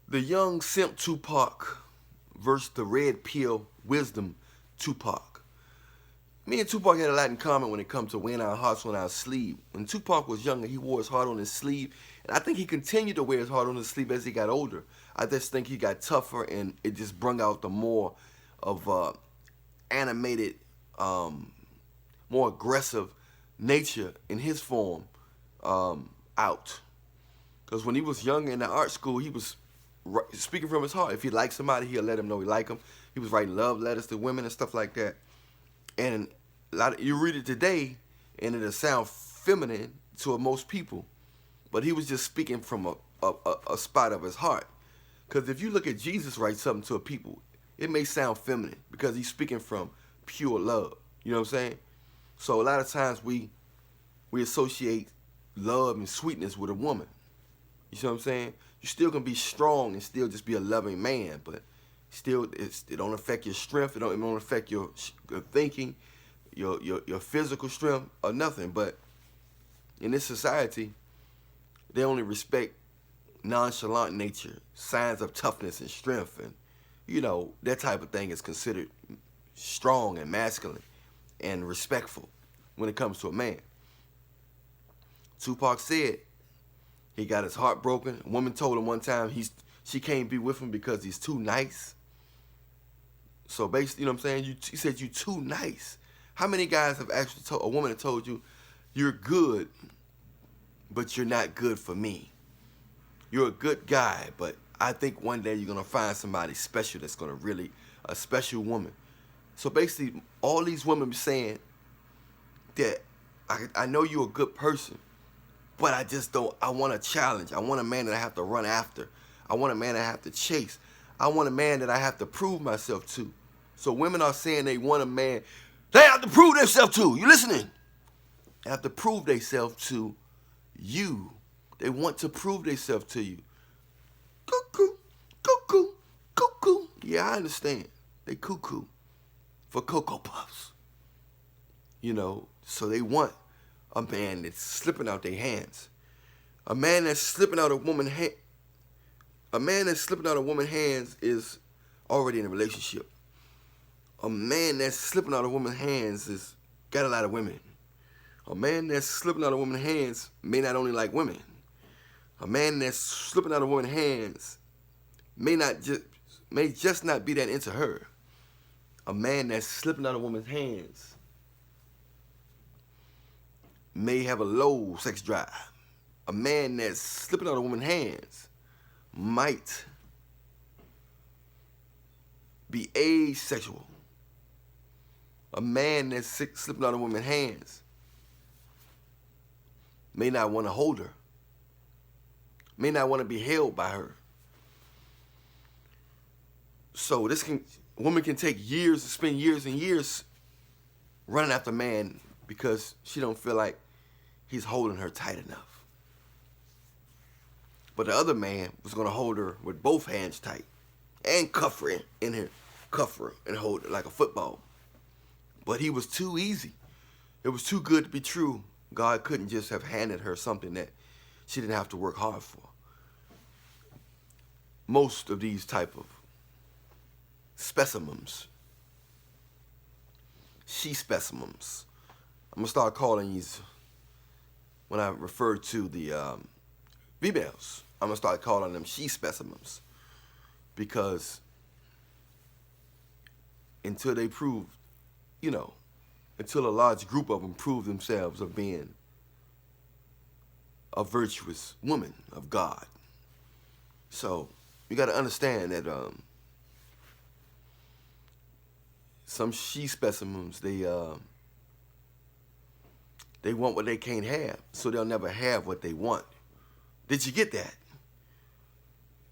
The young simp Tupac versus the red pill wisdom Tupac. Me and Tupac had a lot in common when it comes to wearing our hearts on our sleeve. When Tupac was younger, he wore his heart on his sleeve, and I think he continued to wear his heart on his sleeve as he got older. I just think he got tougher, and it just brought out the more of animated, more aggressive nature in his form out. Because when he was younger in the art school, he was speaking from his heart. If he liked somebody, he'll let him know he liked him. He was writing love letters to women and stuff like that. And a lot of, you read it today, and it'll sound feminine to most people. But he was just speaking from a spot of his heart. Because if you look at Jesus write something to a people, it may sound feminine because he's speaking from pure love. You know what I'm saying? So a lot of times we associate love and sweetness with a woman. You see what I'm saying? You still can be strong and still just be a loving man, but still it don't affect your strength. It don't affect your thinking, your physical strength or nothing. But in this society, they only respect nonchalant nature, signs of toughness and strength, and that type of thing is considered strong and masculine and respectful when it comes to a man. Tupac said he got his heart broken. A woman told him one time she can't be with him because he's too nice. So basically, you know what I'm saying? He said, you too nice. How many guys have actually told a woman that told you, you're good, but you're not good for me? You're a good guy, but I think one day you're going to find somebody special that's going to really, a special woman. So basically, all these women saying that I know you're a good person, but I just don't, I want a challenge. I want a man that I have to run after. I want a man that I have to chase. I want a man that I have to prove myself to. So women are saying they want a man they have to prove themselves to. You listening? They have to prove themselves to you. They want to prove themselves to you. Cuckoo, cuckoo, cuckoo. Yeah, I understand. They cuckoo for Cocoa Puffs. So they want a man that's slipping out their hands. A man that's slipping out of woman's hand. A man that's slipping out of woman's hands is already in a relationship. A man that's slipping out of woman's hands is got a lot of women. A man that's slipping out of woman's hands may not only like women. A man that's slipping out of woman's hands may just not be that into her. A man that's slipping out of woman's hands may have a low sex drive. A man that's slipping out of woman's hands might be asexual. A man that's slipping out of woman's hands may not want to hold her, may not want to be held by her. So woman can take years to spend years and years running after a man because she don't feel like he's holding her tight enough. But the other man was going to hold her with both hands tight and cuff her in here, cuff her and hold her like a football. But he was too easy. It was too good to be true. God couldn't just have handed her something that she didn't have to work hard for. Most of these type of specimens, she specimens, I'm going to start calling these, when I refer to the females, I'm going to start calling them she specimens. Because until they prove, until a large group of them prove themselves of being a virtuous woman of God. So you got to understand that some she specimens, they want what they can't have, so they'll never have what they want. Did you get that?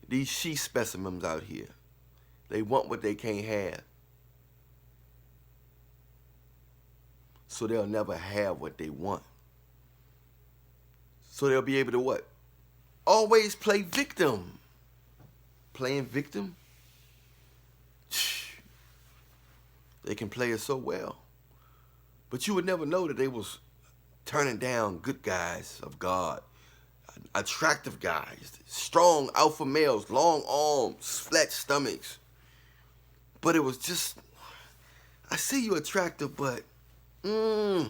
These she specimens out here, they want what they can't have, so they'll never have what they want. So they'll be able to what? Always play victim. Playing victim? They can play it so well. But you would never know that they was turning down good guys of God, attractive guys, strong alpha males, long arms, flat stomachs. But it was just, I see you attractive, but I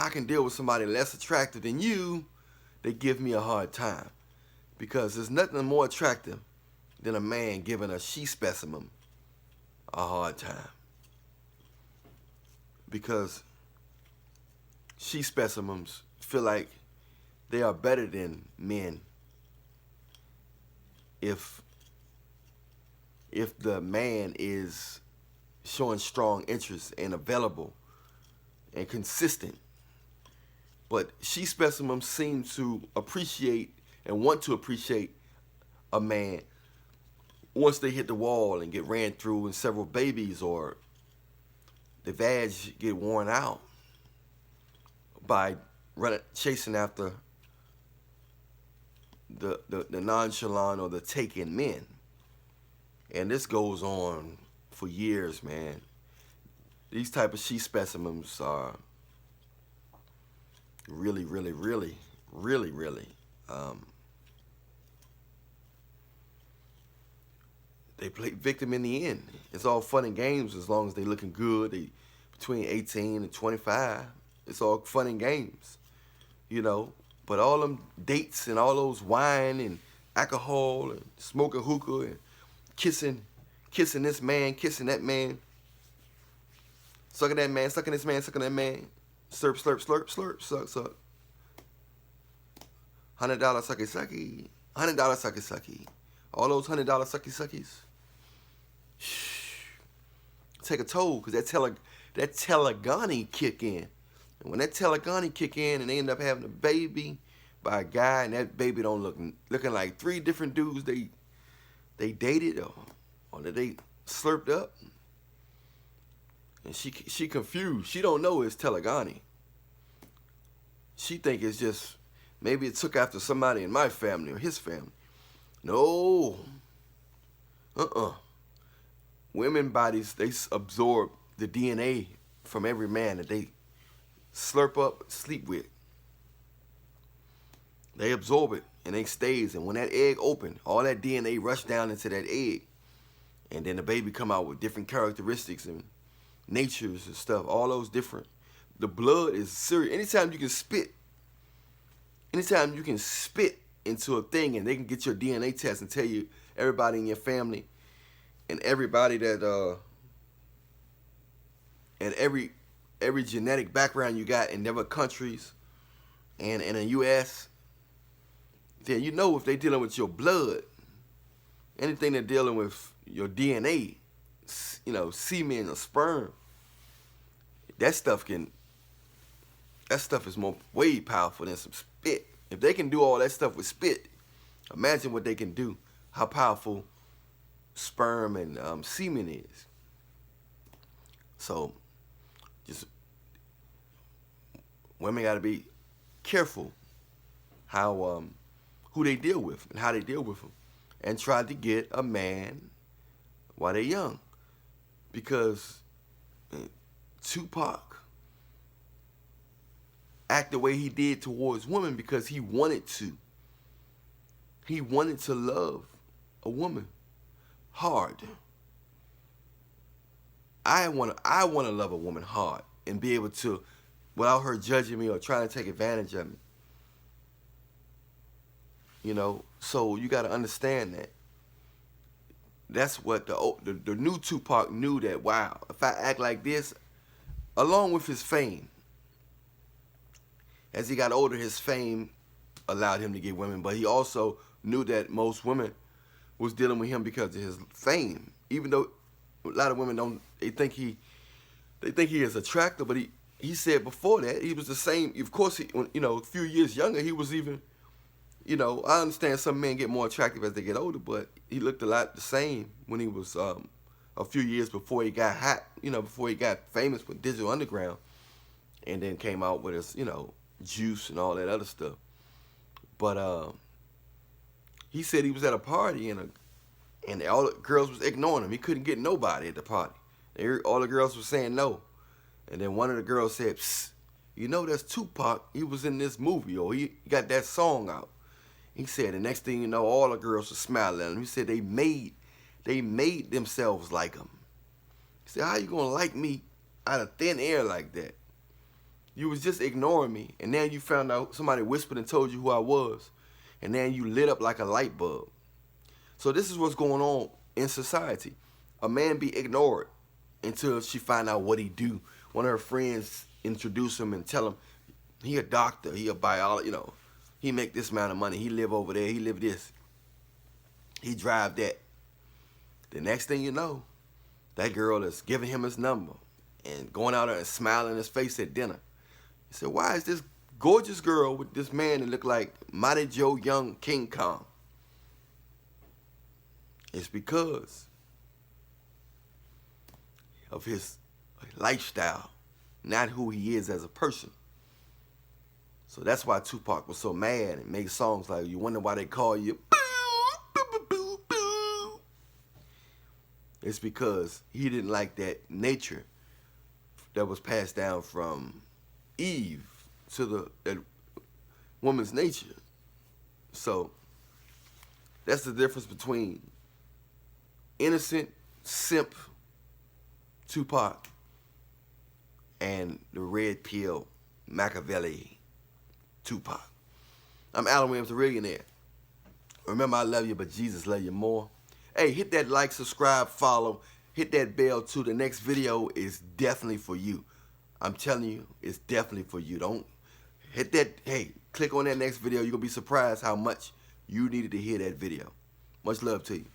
can deal with somebody less attractive than you. They give me a hard time. Because there's nothing more attractive than a man giving a she specimen a hard time. Because she specimens feel like they are better than men if the man is showing strong interest and available and consistent. But she specimens seem to appreciate and want to appreciate a man once they hit the wall and get ran through in several babies, or the vag get worn out by chasing after the nonchalant or the taken men. And this goes on for years, man. These type of she specimens are really they play victim in the end. It's all fun and games as long as they looking good. They between 18 and 25. It's all fun and games, you know. But all them dates and all those wine and alcohol and smoking hookah and kissing this man, kissing that man, sucking that man, sucking this man, sucking that man, slurp, slurp, slurp, slurp, suck, suck. $100 sucky sucky, $100 sucky sucky. All those $100 sucky suckies take a toll, because that telegani kick in. And when that telegani kick in and they end up having a baby by a guy, and that baby don't looking like 3 different dudes they dated or that they slurped up, and she confused. She don't know it's telegani. She think it's just maybe it took after somebody in my family or his family. No. Women bodies, they absorb the DNA from every man that they slurp up, sleep with. They absorb it and it stays. And when that egg open, all that DNA rush down into that egg. And then the baby come out with different characteristics and natures and stuff. All those different. The blood is serious. Anytime you can spit into a thing and they can get your DNA test and tell you everybody in your family and everybody that and every genetic background you got in different countries and in the US, then you know if they dealing with your blood, anything they're dealing with your DNA, you know, semen or sperm, that stuff is way powerful than some spit. If they can do all that stuff with spit, imagine what they can do, how powerful sperm and semen is. So, just women got to be careful how who they deal with and how they deal with them, and try to get a man while they're young, because Tupac act the way he did towards women because he wanted to. He wanted to love a woman hard. I want to love a woman hard and be able to, without her judging me or trying to take advantage of me. You know, so you got to understand that. That's what the new Tupac knew, that, wow, if I act like this, along with his fame, as he got older, his fame allowed him to get women, but he also knew that most women was dealing with him because of his fame. Even though a lot of women they think he is attractive, but he said before that he was the same. Of course, a few years younger, he was even, I understand some men get more attractive as they get older, but he looked a lot the same when he was a few years before he got hot, before he got famous with Digital Underground, and then came out with his, Juice and all that other stuff. But he said he was at a party and all the girls was ignoring him. He couldn't get nobody at the party. All the girls were saying no. And then one of the girls said, "Psst, you know that's Tupac. He was in this movie, or he got that song out. He said the next thing you know, all the girls were smiling at him. He said they made themselves like him. He said, how you gonna like me out of thin air like that? You was just ignoring me, and then you found out somebody whispered and told you who I was, and then you lit up like a light bulb. So this is what's going on in society. A man be ignored until she find out what he do. One of her friends introduce him and tell him he a doctor, he a biologist, he make this amount of money, he live over there, he live this, he drive that. The next thing you know, that girl is giving him his number and going out there and smiling in his face at dinner. He said, why is this gorgeous girl with this man that look like Mighty Joe Young King Kong? It's because of his lifestyle, not who he is as a person. So that's why Tupac was so mad and made songs like You Wonder Why They Call You. It's because he didn't like that nature that was passed down from Eve to that woman's nature. So that's the difference between innocent simp Tupac and the red pill Machiavelli Tupac. I'm Allan Williams, the Reallionaire. Remember, I love you, but Jesus love you more. Hey, hit that like, subscribe, follow, hit that bell too. The next video is definitely for you. I'm telling you, it's definitely for you. Don't hit that. Hey, click on that next video. You're going to be surprised how much you needed to hear that video. Much love to you.